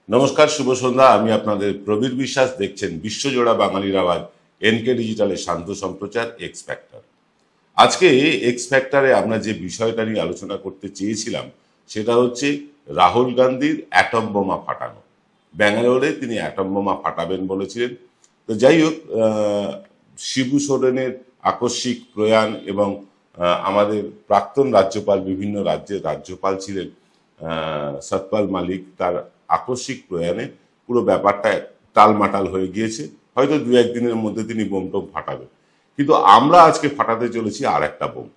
নমস্কার, শুভ সন্ধ্যা। আমি আপনাদের প্রবীর বিশ্বাস। দেখছেন বিশ্বজোড়া বাঙালির আওয়াজ এনকে ডিজিটালের শান্ত সম্প্রচার এক্স ফ্যাক্টর। আজকে এক্স ফ্যাক্টরে আমরা যে বিষয়টা নিয়ে আলোচনা করতে চেয়েছিলাম সেটা হচ্ছে রাহুল গান্ধীর অ্যাটম বোমা ফাটানো। ব্যাঙ্গালোরে তিনি অ্যাটম বোমা ফাটাবেন বলেছিলেন। তো যাই হোক, শিবু সোরেনের আকস্মিক প্রয়াণ এবং আমাদের প্রাক্তন রাজ্যপাল, বিভিন্ন রাজ্যের রাজ্যপাল ছিলেন সতপাল মালিক, তার আকস্মিক প্রয়াণে পুরো ব্যাপারটা টালমাটাল হয়ে গিয়েছে। হয়তো দু একদিনের মধ্যে তিনি বোম টোম ফাটাবেন, কিন্তু আমরা আজকে ফাটাতে চলেছি আর একটা বোম।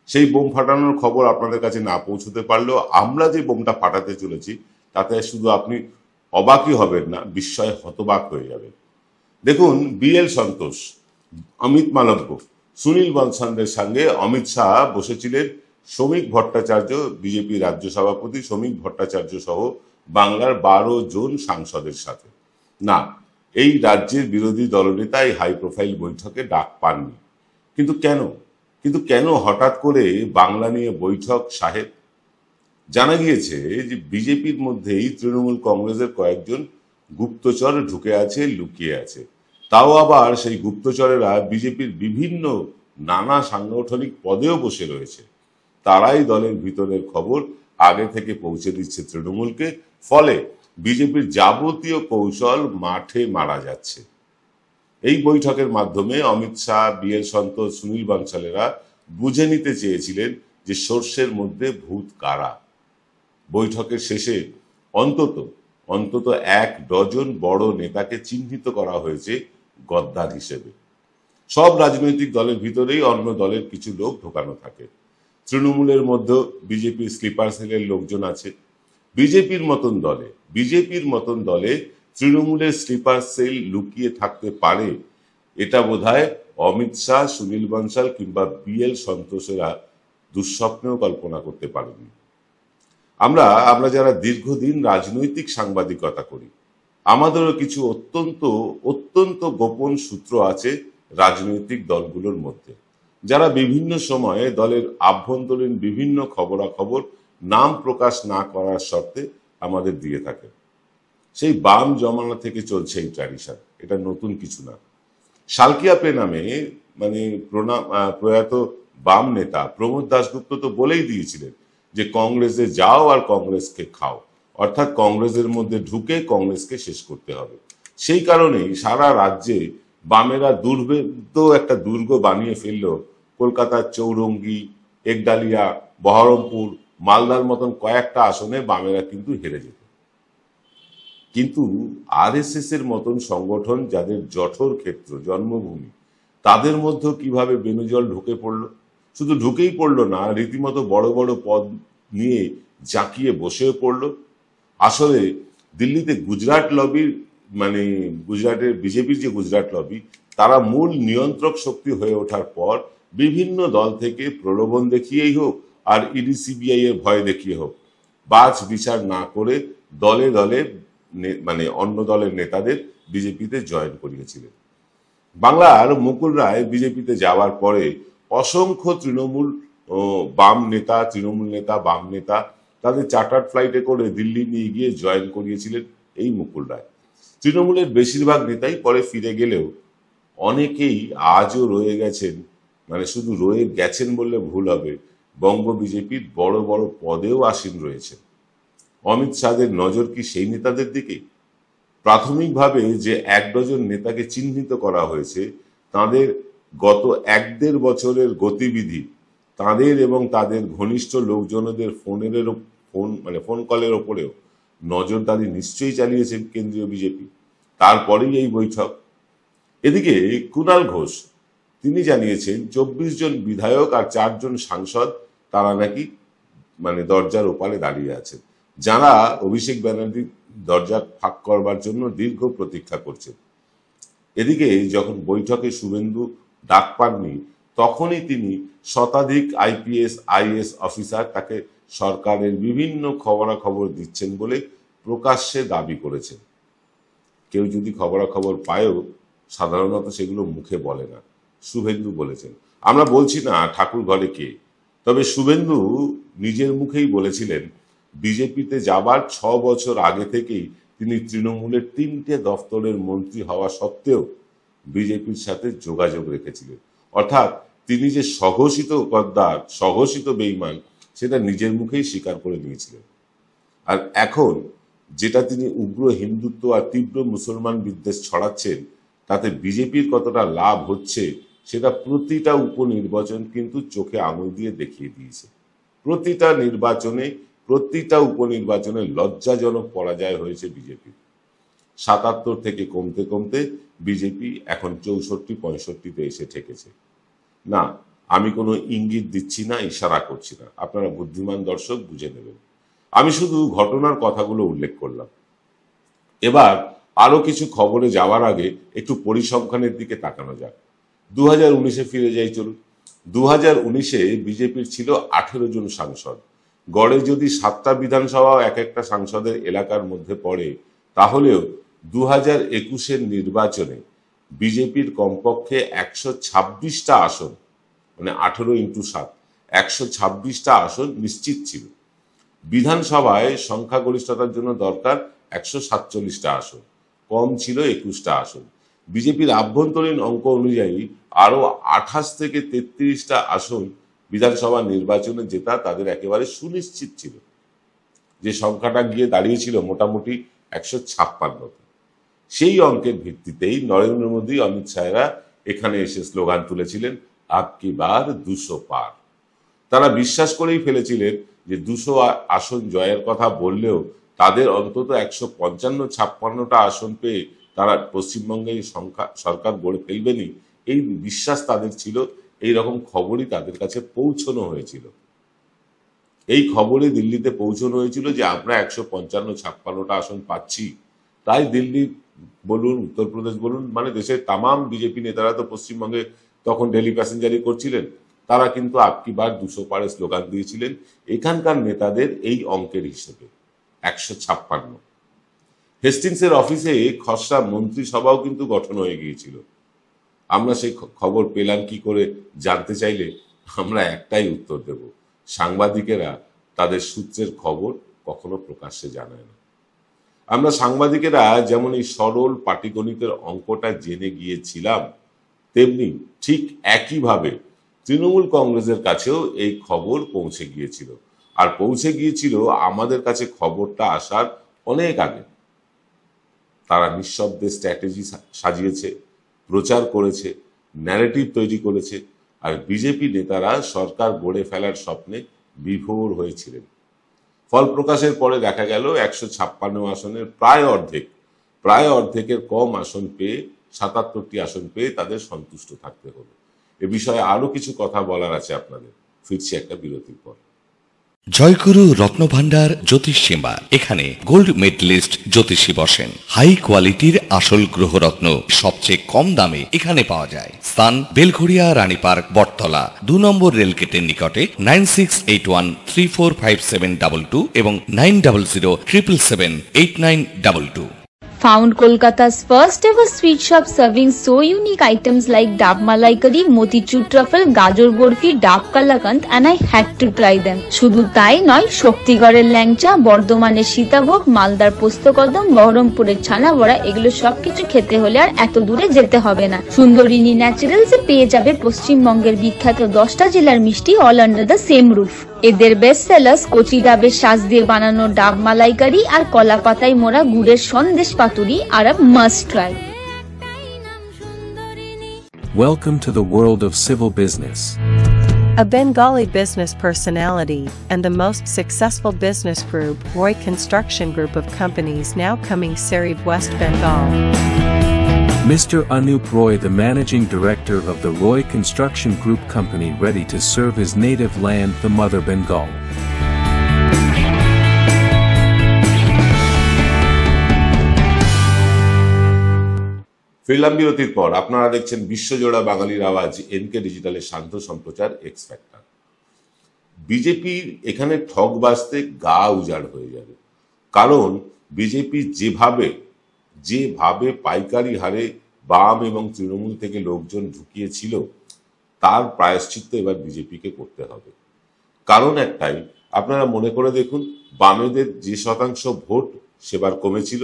সেই বোম ফাটানোর খবর আপনাদের কাছে না পৌঁছতে পারলেও আমরা যে বোমটা ফাটাতে চলেছি তাতে শুধু আপনি অবাকই হবেন না, বিস্ময়ে হতবাক হয়ে যাবেন। দেখুন, বিএল সন্তোষ, অমিত মালব্য, সুনীল বনসালের সঙ্গে অমিত শাহ বসেছিলেন শ্রমিক ভট্টাচার্য, বিজেপি রাজ্য সভাপতি শ্রমিক ভট্টাচার্য সহ বাংলার 12 জন সাংসদের সাথে। না, এই রাজ্যের বিরোধী দলনেতা এই হাই প্রোফাইল বৈঠকে ডাক পাননি। কিন্তু কেন হঠাৎ করে বাংলা নিয়ে বৈঠক সাহেব? জানা গিয়েছে যে বিজেপির মধ্যেই তৃণমূল কংগ্রেসের কয়েকজন গুপ্তচর ঢুকে আছে, লুকিয়ে আছে। তাও আবার সেই গুপ্তচরেরা বিজেপির বিভিন্ন নানা সাংগঠনিক পদেও বসে রয়েছে। তারাই দলের ভিতরের খবর আগে থেকে পৌঁছে দিচ্ছে তৃণমূলকে। ফলে বিজেপির যাবতীয় কৌশল মাঠে মারা যাচ্ছে। এই বৈঠকের মাধ্যমে অমিত শাহ, বিএল সন্তোষ, সুনীল বানসালেরা বুঝে নিতে চেয়েছিলেন যে সর্ষের মধ্যে ভূত কারা। বৈঠকের শেষে অন্তত অন্তত 1 ডজন বড় নেতাকে চিহ্নিত করা হয়েছে গদ্দার হিসেবে। সব রাজনৈতিক দলের ভিতরেই অন্য দলের কিছু লোক ঢোকানো থাকে। তৃণমূলের মধ্যে বিজেপির স্লিপার সেলের লোকজন আছে। বিজেপির মতন দলে তৃণমূলের স্লিপার সেল লুকিয়ে থাকতে পারে, এটা বোধহয় অমিত শাহ, সুনীল বনসাল কিংবা বিএল সন্তোষেরা দুঃস্বপ্নেও কল্পনা করতে পারেনি। আমরা যারা দীর্ঘদিন রাজনৈতিক সাংবাদিকতা করি, আমাদেরও কিছু অত্যন্ত গোপন সূত্র আছে রাজনৈতিক দলগুলোর মধ্যে, যারা বিভিন্ন সময়ে দলের আভ্যন্তরীণ বিভিন্ন খবরাখবর নাম প্রকাশ না করার শর্তে আমাদের দিয়ে থাকে। সেই বাম জমানা থেকে চলছে এই ট্র্যাডিশন, এটা নতুন কিছু না। শালকিয়াপে নামে প্রয়াত বাম নেতা প্রমোদ দাশগুপ্ত তো বলেই দিয়েছিলেন যে কংগ্রেসে যাও আর কংগ্রেসকে খাও, অর্থাৎ কংগ্রেসের মধ্যে ঢুকে কংগ্রেসকে শেষ করতে হবে। সেই কারণেই সারা রাজ্যে বামেরা দুর্ভেদ্য একটা দুর্গ বানিয়ে ফেলল। কলকাতার চৌরঙ্গি, একডালিয়া, বহরমপুর, মালদার মতন কয়েকটা আসনে বামেরা কিন্তু হেরে যেত। কিন্তু আরএসএস এর মতন সংগঠন, যাদের জঠর ক্ষেত্র, জন্মভূমি, তাদের মধ্যে কিভাবে বেনুজল ঢুকে পড়লো? শুধু ঢুকেই পড়লো না, রীতিমতো বড় বড় পদ নিয়ে জাঁকিয়ে বসেও পড়লো। আসলে দিল্লিতে গুজরাট লবির, গুজরাটের বিজেপির যে গুজরাট লবি, তারা মূল নিয়ন্ত্রক শক্তি হয়ে ওঠার পর বিভিন্ন দল থেকে প্রলোভন দেখিয়েই হোক আর ইডি সিবিআই এর ভয় দেখিয়ে হোক, বাছ বিচার না করে দলে দলে অন্য দলের নেতাদের বিজেপিতে জয়েন করিয়েছিলেন। বাংলার মুকুল রায় বিজেপিতে যাওয়ার পরে অসংখ্য তৃণমূল বাম নেতা তাদের চার্টার্ড ফ্লাইটে করে দিল্লি নিয়ে গিয়ে জয়েন করিয়েছিলেন এই মুকুল রায়। তৃণমূলের বেশিরভাগ নেতাই পরে ফিরে গেলেও অনেকেই আজও রয়ে গেছেন, শুধু রয়ে গেছেন বললে ভুল হবে, বঙ্গ বিজেপির বড় বড় পদেও আসীন রয়েছেন। অমিত শাহের নজর কি সেই নেতাদের দিকে? প্রাথমিকভাবে যে 1 ডজন নেতাকে চিহ্নিত করা হয়েছে, তাদের গত 1-1.5 বছরের গতিবিধি, তাদের এবং তাদের ঘনিষ্ঠ লোকজনদের ফোন কলের ওপরেও নজরদারি নিশ্চয়ই চালিয়েছে কেন্দ্রীয় বিজেপি। তারপরেই এই বৈঠক। এদিকে কুণাল ঘোষ, তিনি জানিয়েছেন 24 জন বিধায়ক আর 4 জন সাংসদ তারা নাকি দরজার ওপারে দাঁড়িয়ে আছেন, যারা অভিষেক ব্যানার্জির দরজা ফাঁক করবার জন্য দীর্ঘ প্রতীক্ষা করছেন। এদিকে যখন বৈঠকে শুভেন্দু ডাক পাননি, তখনই তিনি শতাধিক আইপিএস আইএস অফিসার তাকে সরকারের বিভিন্ন খবরাখবর দিচ্ছেন বলে প্রকাশ্যে দাবি করেছেন। কেউ যদি খবরাখবর পায়ও সাধারণত সেগুলো মুখে বলে না, শুভেন্দু বলেছেন। আমরা বলছি না ঠাকুর ঘরে কে, তবে শুভেন্দু নিজের মুখেই বলেছিলেন বিজেপিতে যাবার 6 বছর আগে থেকেই তিনি তৃণমূলের 3টে দফতরের মন্ত্রী হওয়া সত্ত্বেও বিজেপির সাথে যোগাযোগ রেখেছিলেন। অর্থাৎ তিনি যে স্বঘোষিত গদ্দার, স্বঘোষিত বেঈমান, সেটা নিজের মুখেই স্বীকার করে নিয়েছিলেন। আর এখন যেটা তিনি উগ্র হিন্দুত্ব আর তীব্র মুসলমান বিদ্বেষ ছড়াচ্ছেন, তাতে বিজেপির কতটা লাভ হচ্ছে সেটা প্রতিটা উপনির্বাচন কিন্তু চোখে আঙুল দিয়ে দেখিয়ে দিয়েছে। প্রতিটা উপনির্বাচনে লজ্জাজনক পরাজয় হয়েছে বিজেপির। ৭৭ থেকে কমতে কমতে বিজেপি এখন ৬৪-৬৫-তে এসে ঠেকেছে। না, আমি কোনো ইঙ্গিত দিচ্ছি না, ইশারা করছি না, আপনারা বুদ্ধিমান দর্শক বুঝে নেবেন। আমি শুধু ঘটনার কথাগুলো উল্লেখ করলাম। এবার আরো কিছু খবরে যাওয়ার আগে একটু পরিসংখ্যানের দিকে তাকানো যাক। 2019-এ ফিরে যাই চলুন। 2019-এ বিজেপির ছিল 18 জন সাংসদ। গড়ে যদি 7টা বিধানসভা এক একটা সাংসদের এলাকার মধ্যে পড়ে, তাহলেও 2021-এর নির্বাচনে বিজেপির কমপক্ষে 126টা আসন, মানে 18x7, 126টা আসন নিশ্চিত ছিল। বিধানসভায় সংখ্যাগরিষ্ঠতার জন্য দরকার 147টা আসন, কম ছিল 21টা আসন। বিজেপির আভ্যন্তরীণ অঙ্ক অনুযায়ী আরো 28 থেকে 33টা আসন বিধানসভা নির্বাচনে জেতা তাদের একেবারে সুনিশ্চিত ছিল, যে সংখ্যাটা গিয়ে দাঁড়িয়েছিল মোটামুটি 156। সেই অঙ্কের ভিত্তিতেই নরেন্দ্র মোদী, অমিত শাহরা এখানে এসে স্লোগান তুলেছিলেন, আপকি বার 200 পার। তারা বিশ্বাস করেই ফেলেছিলেন যে 200 আসন জয়ের কথা বললেও তাদের অন্তত 155-56টা আসন পেয়ে তারা পশ্চিমবঙ্গে সরকার গড়ে ফেলবেনই, এই বিশ্বাস তাদের ছিল। এই রকম খবরই তাদের কাছে পৌঁছানো হয়েছিল। এই খবরে দিল্লিতে পৌঁছানো হয়েছিল যে আমরা 155-56টা আসন পাচ্ছি। তাই দিল্লি বলুন, উত্তরপ্রদেশ বলুন, মানে দেশের তামাম বিজেপি নেতারা তো পশ্চিমবঙ্গে তখন ডেলি প্যাসেঞ্জারি করছিলেন, তারা কিন্তু আপকি বার 200 পারে স্লোগান দিয়েছিলেন। এখানকার নেতাদের এই অঙ্কের হিসেবে 156। হেস্টিংসের অফিসে খসড়া মন্ত্রিসভাও কিন্তু গঠন হয়ে গিয়েছিল। আমরা সেই খবর পেলাম কি করে জানতে চাইলে আমরা একটাই উত্তর দেব, সাংবাদিকেরা তাদের সূত্রের খবর কখনো প্রকাশ্যে জানায় না। আমরা সাংবাদিকেরা যেমন এই সরল পাটিগণিতের অঙ্কটা জেনে গিয়েছিলাম, তেমনি ঠিক একইভাবে তৃণমূল কংগ্রেসের কাছেও এই খবর পৌঁছে গিয়েছিল। আর পৌঁছে গিয়েছিল আমাদের কাছে খবরটা আসার অনেক আগে। তারা নিঃশব্দে স্ট্র্যাটেজি সাজিয়েছে, প্রচার করেছে, ন্যারেটিভ তৈরি করেছে, আর বিজেপি নেতারা সরকার গড়ে ফেলার স্বপ্নে বিভোর হয়েছিলেন। ফল প্রকাশের পরে দেখা গেল 156 আসনের প্রায় অর্ধেকের কম আসন পেয়ে, 77টি আসন পেয়ে তাদের সন্তুষ্ট থাকতে হলো। এ বিষয়ে আরো কিছু কথা বলার আছে আপনাদের। ফিরছি একটা বিরতির পর। জয়গুরু রত্নভান্ডার জ্যোতিষ সীমা, এখানে গোল্ড মেডেলিস্ট জ্যোতিষী বসেন। হাই কোয়ালিটির আসল গ্রহরত্ন সবচেয়ে কম দামে এখানে পাওয়া যায়। স্থান বেলঘড়িয়া, রানী পার্ক, বটতলা, 2 নম্বর রেলগেটের নিকটে। 9681345722 এবং 9007778922। Found Kolkata's first ever sweet shop serving so unique items like Dab Malai Curry, Motichur Truffle, Gajor Borfi, Dab Kalakand, and I had to try them. শুধু তাই নয়, শক্তিগড়ের ল্যাংচা, বর্ধমানের সীতাভোগ, মালদার পোস্তকদম, বহরমপুরের ছানা বড়া, এগুলো সবকিছু খেতে হলে আর এত দূরে যেতে হবে না। সুন্দরিনী ন্যাচারালসে পেয়ে যাবে পশ্চিমবঙ্গের বিখ্যাত 10টা জেলার মিষ্টি all under the same roof. এদের বেস্ট সেলার্স কচি ডাবের শাঁস দিয়ে বানানো ডাব মালাইকারি আর কলা পাতায় মোড়া গুড়ের সন্দেশ পাতুরি আর must try. Welcome to the world of civil business. A Bengali business personality and the most successful business group, Roy Construction Group of companies, now coming Sarib, West Bengal. Mr. Anup Roy, the managing director of the Roy Construction Group company, ready to serve his native land, the mother Bengal. ফিরলাম বিরতির পর। আপনারা দেখছেন বিশ্বজোড়া বাঙালির আওয়াজ, NK ডিজিটালের শান্ত সম্প্রচার x factor. বিজেপির এখানে ঠক বাজতে গা উজাড় হয়ে যাবে, কারণ বিজেপি যেভাবে পাইকারি হারে বাম এবং তৃণমূল থেকে লোকজন ঢুকিয়েছিল, তার প্রায়শ্চিত্ত এবার বিজেপিকে করতে হবে। কারণ একটাই, আপনারা মনে করে দেখুন, বামেদের যে শতাংশ ভোট সেবার কমেছিল,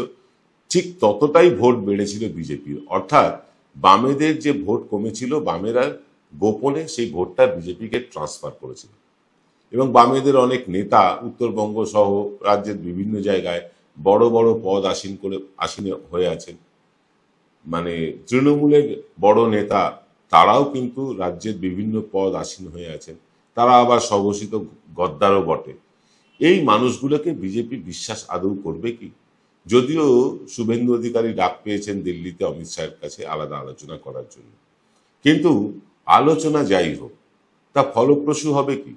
ঠিক ততটাই ভোট বেড়েছিল বিজেপির। অর্থাৎ বামেদের যে ভোট কমেছিল, বামেরা গোপনে সেই ভোটটা বিজেপিকে ট্রান্সফার করেছিল। এবং বামেদের অনেক নেতা উত্তরবঙ্গ সহ রাজ্যের বিভিন্ন জায়গায় বড় বড় পদ আসীন হয়ে আছেন। মানে তৃণমূলের বড় নেতা তারাও কিন্তু রাজ্যের বিভিন্ন পদ আসীন হয়ে আছেন। তারা আবার স্বঘোষিত গদ্দারও বটে। এই মানুষগুলোকে বিজেপি বিশ্বাস আদৌ করবে কি? যদিও শুভেন্দু অধিকারী ডাক পেয়েছেন দিল্লিতে অমিত শাহের কাছে আলাদা আলোচনা করার জন্য, কিন্তু আলোচনা যাই হোক, তা ফলপ্রসূ হবে কি?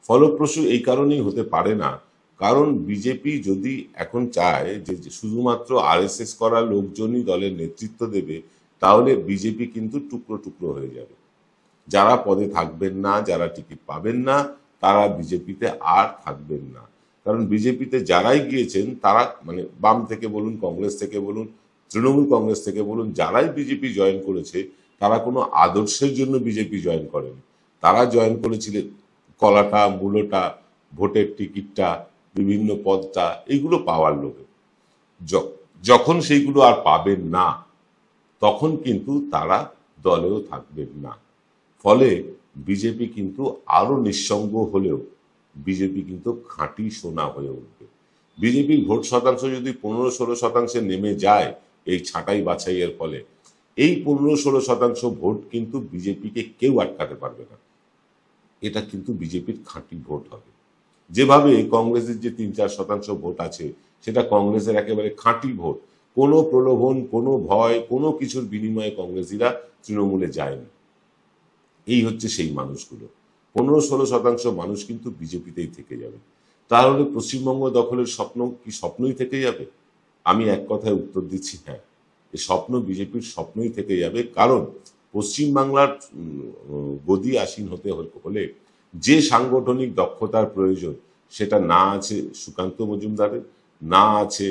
ফলপ্রসূ এই কারণেই হতে পারে না, কারণ বিজেপি যদি এখন চায় যে শুধুমাত্র আরএসএস করা লোকজনই দলের নেতৃত্ব দেবে, তাহলে বিজেপি কিন্তু টুকরো টুকরো হয়ে যাবে। যারা পদে থাকবেন না, যারা টিকিট পাবেন না, তারা বিজেপিতে আর থাকবেন না। কারণ বিজেপিতে যারাই গিয়েছেন তারা, মানে বাম থেকে বলুন, কংগ্রেস থেকে বলুন, তৃণমূল কংগ্রেস থেকে বলুন, যারাই বিজেপি জয়েন করেছে তারা কোনো আদর্শের জন্য বিজেপি জয়েন করেনি। তারা জয়েন করেছিলেন কলাটা, মূলটা, ভোটের টিকিটটা, বিভিন্ন পদটা, এইগুলো পাওয়ার লোভে। যখন সেইগুলো আর পাবেন না, তখন কিন্তু তারা দলেও থাকবেন না। ফলে বিজেপি কিন্তু আরো নিঃসঙ্গ হলেও বিজেপি কিন্তু খাঁটি সোনা হয়ে উঠবে। বিজেপির ভোট শতাংশ যদি 15-16% নেমে যায় এই ছাঁটাই বাছাইয়ের ফলে, এই 15-16% ভোট কিন্তু বিজেপিকে কেউ আটকাতে পারবে না। এটা কিন্তু বিজেপির খাঁটি ভোট হবে। যেভাবে কংগ্রেসের যে 3-4% ভোট আছে, সেটা কংগ্রেসের একেবারে খাঁটি ভোট। কোনো প্রলোভন, কোনো ভয়, কোনো কিছুর বিনিময়ে কংগ্রেসীরা তৃণমূলে যায়নি। এই হচ্ছে সেই মানুষগুলো। 15-16% মানুষ কিন্তু বিজেপিতেই থেকে যাবে। তাহলে পশ্চিমবঙ্গ দখলের স্বপ্ন কি স্বপ্নই থেকে যাবে? আমি এক কথায় উত্তর দিচ্ছি, হ্যাঁ, এই স্বপ্ন বিজেপির স্বপ্নই থেকে যাবে। কারণ পশ্চিমবাংলার গদি আসীন হতে হলে যে সাংগঠনিক দক্ষতার প্রয়োজন, সেটা না আছে সুকান্ত মজুমদারের, না আছে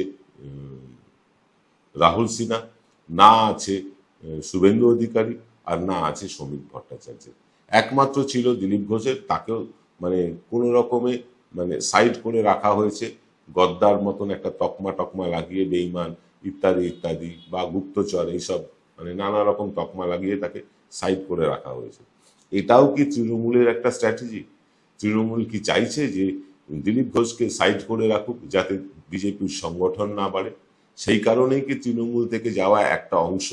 রাহুল সিনহা, না আছে শুভেন্দু অধিকারী, আর না আছে শ্রমিক ভট্টাচার্যের। একমাত্র ছিল দিলীপ ঘোষের, তাকেও মানে কোনো রকমে মানে সাইড করে রাখা হয়েছে, গদ্দার মতন একটা তকমা লাগিয়ে, বেঈমান ইত্যাদি ইত্যাদি, বা গুপ্তচর, এইসব মানে নানা রকম তকমা লাগিয়ে তাকে সাইড করে রাখা হয়েছে। এটাও কি তৃণমূলের একটা স্ট্র্যাটেজি? তৃণমূল কি চাইছে যে দিলীপ ঘোষকে সাইড করে রাখুক যাতে বিজেপির সংগঠন না বাড়ে? সেই কারণেই কি তৃণমূল থেকে যাওয়া একটা অংশ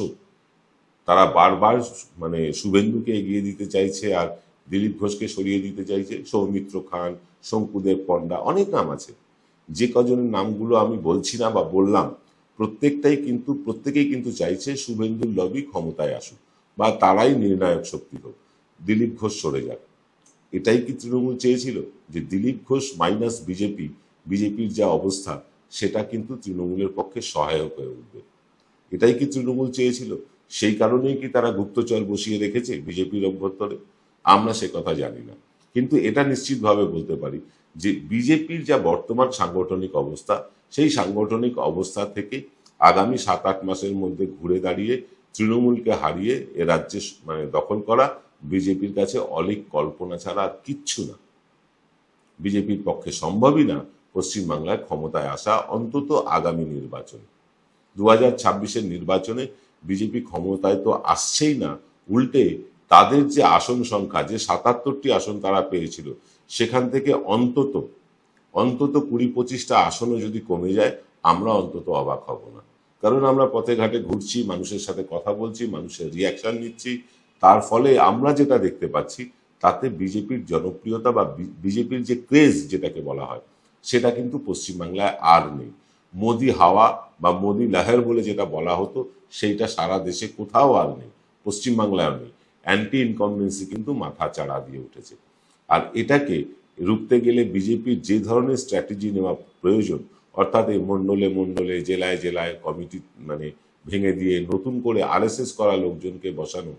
তারা বারবার মানে শুভেন্দুকে এগিয়ে দিতে চাইছে আর দিলীপ ঘোষকে সরিয়ে দিতে চাইছে? সৌমিত্র খান, শঙ্কুদেব পণ্ডা, অনেক নাম আছে। যে কজনের নামগুলো আমি বলছি না বা বললাম, প্রত্যেকেই কিন্তু চাইছে শুভেন্দুর লবি ক্ষমতায় আসুক বা তারাই নির্ণায়ক শক্তি হোক, দিলীপ ঘোষ সরে যাক। এটাই কি তৃণমূল চেয়েছিল? যে দিলীপ ঘোষ মাইনাস বিজেপির যা অবস্থা, সেটা কিন্তু তৃণমূলের পক্ষে সহায়ক হয়ে উঠবে। এটাই কি তৃণমূল চেয়েছিল? সেই কারণেই কি তারা গুপ্তচর বসিয়ে রেখেছে বিজেপির অভ্যন্তরে? আমরা সে কথা জানি না, কিন্তু এটা নিশ্চিতভাবে বলতে পারি যে বিজেপির যা বর্তমান সাংগঠনিক অবস্থা, সেই সাংগঠনিক অবস্থা থেকে আগামী 7-8 মাসের মধ্যে ঘুরে দাঁড়িয়ে তৃণমূলকে হারিয়ে এ রাজ্যে মানে দখল করা বিজেপির কাছে অলীক কল্পনা ছাড়া আর কিচ্ছু না। বিজেপির পক্ষে সম্ভবই না পশ্চিমবাংলায় ক্ষমতায় আসা, অন্তত আগামী নির্বাচনে। 2026-এর নির্বাচনে বিজেপি ক্ষমতায় তো আসছেই না, উল্টে তাদের যে আসন সংখ্যা, যে 77টি আসন তারা পেয়েছিল, সেখান থেকে অন্তত 20-25টা আসনও যদি কমে যায়, আমরা অন্তত অবাক হব না। কারণ আমরা পথে ঘাটে ঘুরছি, মানুষের সাথে কথা বলছি, মানুষের রিয়াকশন নিচ্ছি, তার ফলে আমরা যেটা দেখতে পাচ্ছি, তাতে বিজেপির জনপ্রিয়তা বা বিজেপির যে ক্রেজ যেটাকে বলা হয়, সেটা কিন্তু পশ্চিমবাংলায় আর নেই। মোদি হাওয়া বা মোদি লহর বলে যেটা বলা হতো, সেইটা সারা দেশে কোথাও আর নেই, পশ্চিমবাংলায় নেই। অ্যান্টি ইনকমবেন্সি কিন্তু মাথা চাড়া দিয়ে উঠেছে। আর এটাকে রুখতে গেলে বিজেপির যে ধরনের স্ট্র্যাটেজি নেওয়া প্রয়োজন, অর্থাৎ এই মণ্ডলে জেলায় কমিটি মানে ভেঙে দিয়ে নতুন করে আরএসএস করা লোকজনকে বসানো,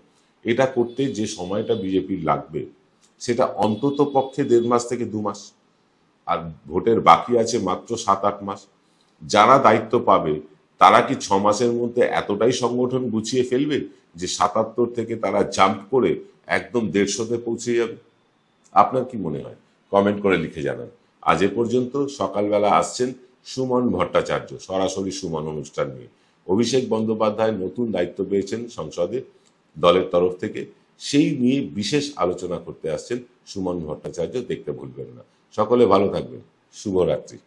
এটা করতে যে সময়টা বিজেপির লাগবে, সেটা অন্তত পক্ষে 1.5 মাস থেকে 2 মাস। আর ভোটের বাকি আছে মাত্র 7-8 মাস। যারা দায়িত্ব পাবে তারা কি 6 মাসের মধ্যে এতটাই সংগঠন গুছিয়ে ফেলবে যে 77 থেকে তারা জাম্প করে একদম 150-তে পৌঁছে যাবে? আপনার কি মনে হয়? কমেন্ট করে লিখে জানান। আজ এ পর্যন্ত। সকালবেলা আসছেন সুমন ভট্টাচার্য সরাসরি সুমন অনুষ্ঠান নিয়ে। অভিষেক বন্দ্যোপাধ্যায় নতুন দায়িত্ব পেয়েছেন সংসদে দলের তরফ থেকে, সেই নিয়ে বিশেষ আলোচনা করতে আসছেন সুমন ভট্টাচার্য। দেখতে ভুলবেন না। সকলে ভালো থাকবেন। শুভরাত্রি।